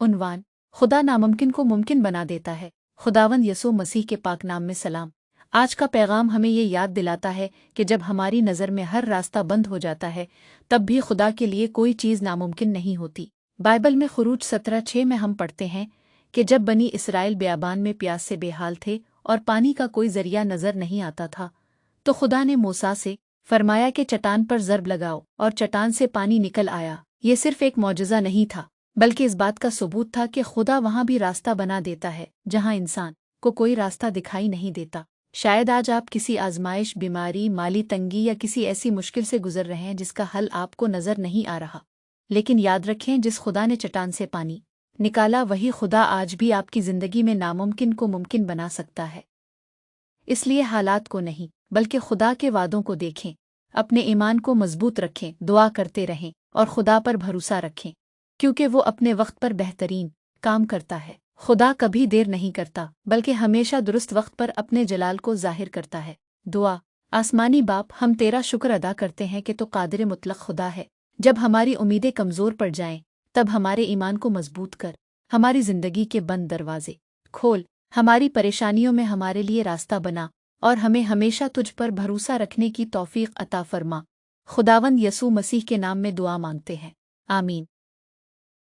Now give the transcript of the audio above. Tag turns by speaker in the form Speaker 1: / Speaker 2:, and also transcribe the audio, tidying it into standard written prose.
Speaker 1: उन्वान खुदा नामुमकिन को मुमकिन बना देता है। खुदावंद यसू मसीह के पाक नाम में सलाम। आज का पैगाम हमें ये याद दिलाता है कि जब हमारी नज़र में हर रास्ता बंद हो जाता है, तब भी खुदा के लिए कोई चीज़ नामुमकिन नहीं होती। बाइबल में खुरूज 17:6 में हम पढ़ते हैं कि जब बनी इसराइल बियाबान में प्यास से बेहाल थे और पानी का कोई जरिया नज़र नहीं आता था, तो खुदा ने मूसा से फरमाया कि चट्टान पर ज़र्ब लगाओ, और चट्टान से पानी निकल आया। ये सिर्फ एक मौजज़ा नहीं था, बल्कि इस बात का सबूत था कि खुदा वहाँ भी रास्ता बना देता है जहाँ इंसान को कोई रास्ता दिखाई नहीं देता। शायद आज आप किसी आजमाइश, बीमारी, माली तंगी या किसी ऐसी मुश्किल से गुजर रहे हैं जिसका हल आपको नज़र नहीं आ रहा। लेकिन याद रखें, जिस खुदा ने चट्टान से पानी निकाला, वही खुदा आज भी आपकी ज़िंदगी में नामुमकिन को मुमकिन बना सकता है। इसलिए हालात को नहीं, बल्कि खुदा के वादों को देखें, अपने ईमान को मजबूत रखें, दुआ करते रहें और खुदा पर भरोसा रखें, क्योंकि वो अपने वक्त पर बेहतरीन काम करता है। खुदा कभी देर नहीं करता, बल्कि हमेशा दुरुस्त वक्त पर अपने जलाल को जाहिर करता है। दुआ। आसमानी बाप, हम तेरा शुक्र अदा करते हैं कि तो कादिर मुतलक खुदा है। जब हमारी उम्मीदें कमज़ोर पड़ जाएं, तब हमारे ईमान को मजबूत कर, हमारी ज़िंदगी के बंद दरवाजे खोल, हमारी परेशानियों में हमारे लिए रास्ता बना और हमें हमेशा तुझ पर भरोसा रखने की तौफीक अता फरमा। खुदावंद यसू मसीह के नाम में दुआ मांगते हैं, आमीन।